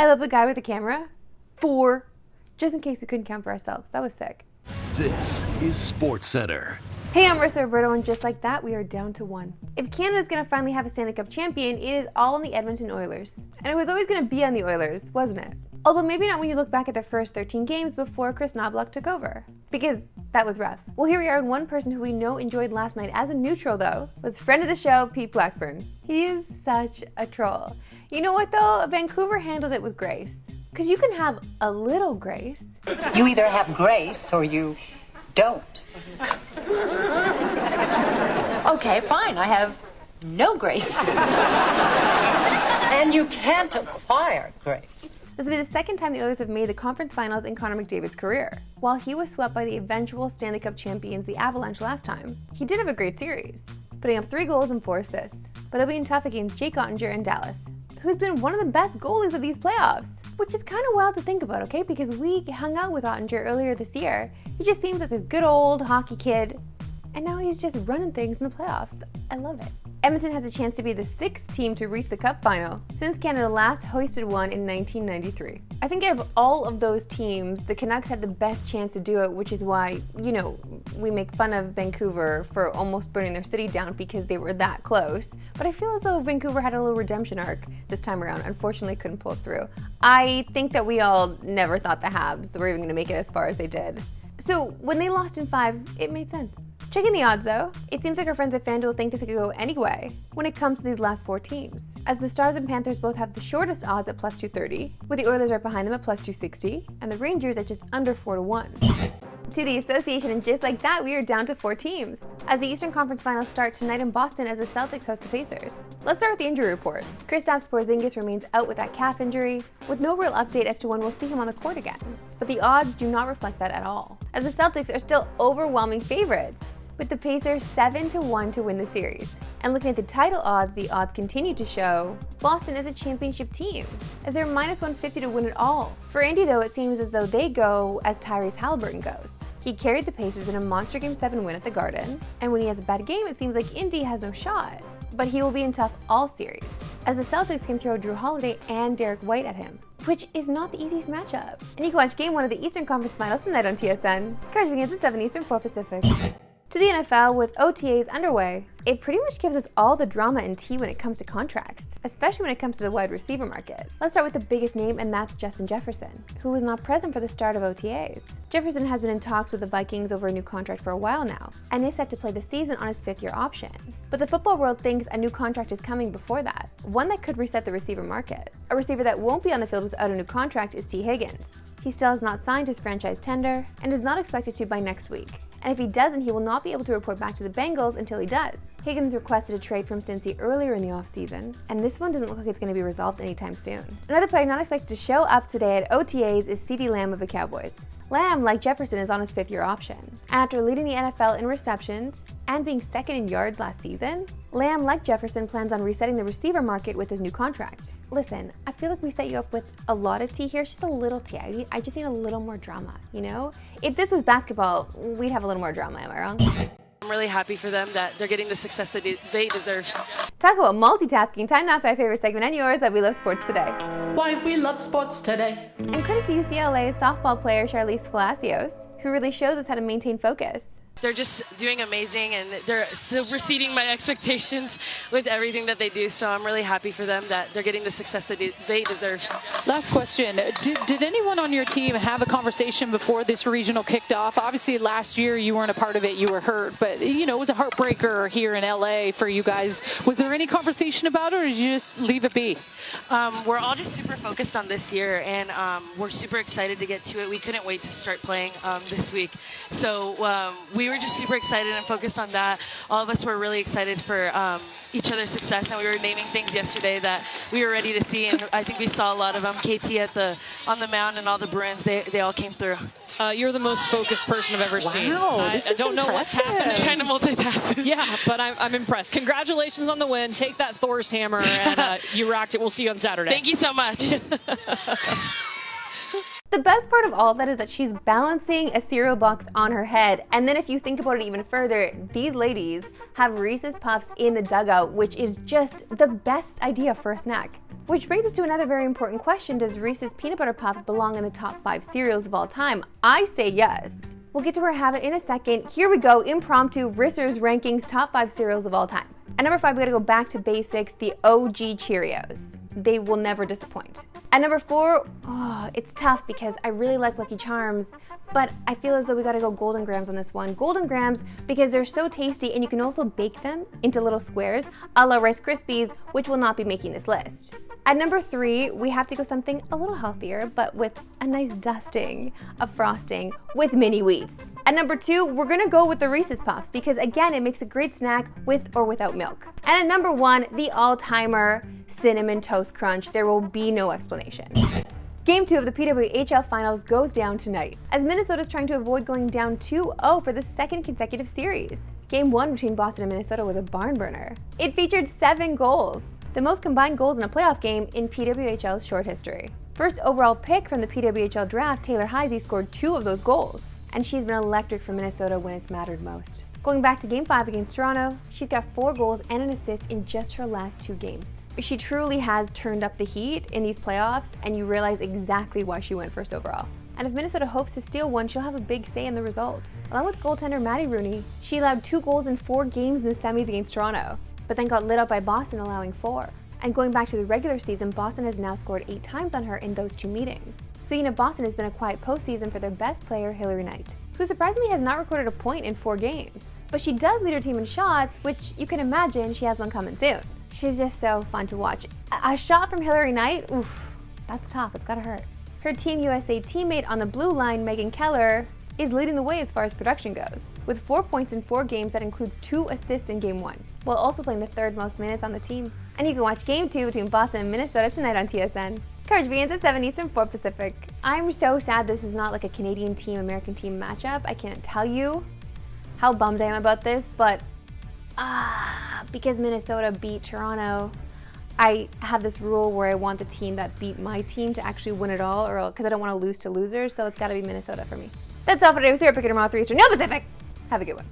I love the guy with the camera. 4. Just in case we couldn't count for ourselves. That was sick. This is Sportscentre. Hey, I'm Marissa Roberto, and just like that, we are down to 1. If Canada's going to finally have a Stanley Cup champion, it is all on the Edmonton Oilers. And it was always going to be on the Oilers, wasn't it? Although maybe not when you look back at the first 13 games before Chris Knoblauch took over. Because that was rough. Well, here we are, and one person who we know enjoyed last night as a neutral, though, was friend of the show, Pete Blackburn. He is such a troll. You know what, though? Vancouver handled it with grace. Because you can have a little grace. You either have grace or you don't. Okay, fine. I have no grace. And you can't acquire grace. This will be the second time the Oilers have made the conference finals in Connor McDavid's career. While he was swept by the eventual Stanley Cup champions, the Avalanche, last time, he did have a great series, putting up 3 goals and 4 assists. But it'll be tough against Jake Ottinger in Dallas, who's been one of the best goalies of these playoffs. Which is kind of wild to think about, okay? Because we hung out with Ottinger earlier this year. He just seems like this good old hockey kid, and now he's just running things in the playoffs. I love it. Edmonton has a chance to be the 6th team to reach the Cup final since Canada last hoisted one in 1993. I think out of all of those teams, the Canucks had the best chance to do it, which is why, you know, we make fun of Vancouver for almost burning their city down because they were that close. But I feel as though Vancouver had a little redemption arc this time around. Unfortunately, couldn't pull through. I think that we all never thought the Habs were even going to make it as far as they did. So when they lost in 5, it made sense. Checking the odds though, it seems like our friends at FanDuel think this could go any way when it comes to these last 4 teams, as the Stars and Panthers both have the shortest odds at plus 230, with the Oilers right behind them at plus 260, and the Rangers at just under 4-1. To the association, and just like that, we are down to 4 teams, as the Eastern Conference Finals start tonight in Boston as the Celtics host the Pacers. Let's start with the injury report. Kristaps Porzingis remains out with that calf injury, with no real update as to when we'll see him on the court again. But the odds do not reflect that at all, as the Celtics are still overwhelming favorites, with the Pacers 7-1 to win the series. And looking at the title odds, the odds continue to show Boston is a championship team, as they're minus 150 to win it all. For Indy though, it seems as though they go as Tyrese Halliburton goes. He carried the Pacers in a monster Game 7 win at the Garden, and when he has a bad game, it seems like Indy has no shot. But he will be in tough all series, as the Celtics can throw Drew Holiday and Derek White at him, which is not the easiest matchup. And you can watch Game 1 of the Eastern Conference Finals tonight on TSN. Coverage begins at 7 Eastern, 4 Pacific. To the NFL, with OTAs underway, it pretty much gives us all the drama and tea when it comes to contracts, especially when it comes to the wide receiver market. Let's start with the biggest name, and that's Justin Jefferson, who was not present for the start of OTAs. Jefferson has been in talks with the Vikings over a new contract for a while now, and is set to play the season on his 5th-year option. But the football world thinks a new contract is coming before that, one that could reset the receiver market. A receiver that won't be on the field without a new contract is T. Higgins. He still has not signed his franchise tender, and is not expected to by next week. And if he doesn't, he will not be able to report back to the Bengals until he does. Higgins requested a trade from Cincy earlier in the offseason, and this one doesn't look like it's going to be resolved anytime soon. Another player not expected to show up today at OTAs is CeeDee Lamb of the Cowboys. Lamb, like Jefferson, is on his 5th-year option. And after leading the NFL in receptions and being 2nd in yards last season, Lamb, like Jefferson, plans on resetting the receiver market with his new contract. Listen, I feel like we set you up with a lot of tea here. It's just a little tea. I just need a little more drama, you know? If this was basketball, we'd have a little more drama, am I wrong? I'm really happy for them that they're getting the success that they deserve. Talk about multitasking. Time now for my favorite segment and yours that we love sports today. Why we love sports today. And credit to UCLA softball player Charlize Palacios, who really shows us how to maintain focus. They're just doing amazing, and they're superseding my expectations with everything that they do. So I'm really happy for them that they're getting the success that they deserve. Last question. Did anyone on your team have a conversation before this regional kicked off? Obviously, last year you weren't a part of it. You were hurt. But, you know, it was a heartbreaker here in L.A. for you guys. Was there any conversation about it, or did you just leave it be? We're all just super focused on this year, and we're super excited to get to it. We couldn't wait to start playing this week. So we were just super excited and focused on that. All of us were really excited for each other's success, and we were naming things yesterday that we were ready to see, and I think we saw a lot of them. KT on the mound, and all the Bruins, they all came through. You're the most focused person I've ever seen. Wow, I don't know what's happened. I'm trying to multitask. Yeah, but I'm impressed. Congratulations on the win. Take that Thor's hammer, and you rocked it. We'll see you on Saturday. Thank you so much. The best part of all of that is that she's balancing a cereal box on her head. And then if you think about it even further, these ladies have Reese's Puffs in the dugout, which is just the best idea for a snack. Which brings us to another very important question. Does Reese's Peanut Butter Puffs belong in the top 5 cereals of all time? I say yes. We'll get to her habit in a second. Here we go, impromptu Risser's Rankings top 5 cereals of all time. At number 5, we gotta go back to basics, the OG Cheerios. They will never disappoint. At number 4, it's tough because I really like Lucky Charms, but I feel as though we gotta go Golden Grams on this one. Golden Grams because they're so tasty and you can also bake them into little squares, a la Rice Krispies, which will not be making this list. At number 3, we have to go something a little healthier, but with a nice dusting of frosting with mini wheats. At number 2, we're gonna go with the Reese's Puffs because again, it makes a great snack with or without milk. And at number 1, the all-timer Cinnamon Toast Crunch. There will be no explanation. Game 2 of the PWHL Finals goes down tonight, as Minnesota's trying to avoid going down 2-0 for the second consecutive series. Game 1 between Boston and Minnesota was a barn burner. It featured 7 goals, the most combined goals in a playoff game in PWHL's short history. First overall pick from the PWHL draft, Taylor Heisey scored 2 of those goals, and she's been electric for Minnesota when it's mattered most. Going back to Game 5 against Toronto, she's got 4 goals and an assist in just her last 2 games. She truly has turned up the heat in these playoffs, and you realize exactly why she went first overall. And if Minnesota hopes to steal one, she'll have a big say in the result. Along with goaltender Maddie Rooney, she allowed 2 goals in 4 games in the semis against Toronto, but then got lit up by Boston, allowing 4. And going back to the regular season, Boston has now scored 8 times on her in those 2 meetings. Speaking of Boston, has been a quiet postseason for their best player, Hillary Knight, who surprisingly has not recorded a point in 4 games. But she does lead her team in shots, which you can imagine she has one coming soon. She's just so fun to watch. A shot from Hillary Knight, oof, that's tough, it's gotta hurt. Her Team USA teammate on the blue line, Megan Keller, is leading the way as far as production goes, with 4 points in 4 games that includes 2 assists in Game 1, while also playing the 3rd most minutes on the team. And you can watch Game 2 between Boston and Minnesota tonight on TSN. Coverage begins at 7 Eastern, 4 Pacific. I'm so sad this is not like a Canadian team, American team matchup. I can't tell you how bummed I am about this, but because Minnesota beat Toronto, I have this rule where I want the team that beat my team to actually win it all, or because I don't want to lose to losers, so it's got to be Minnesota for me. That's all for today. We'll see you at Pick tomorrow, 3 Eastern, no Pacific. Have a good one.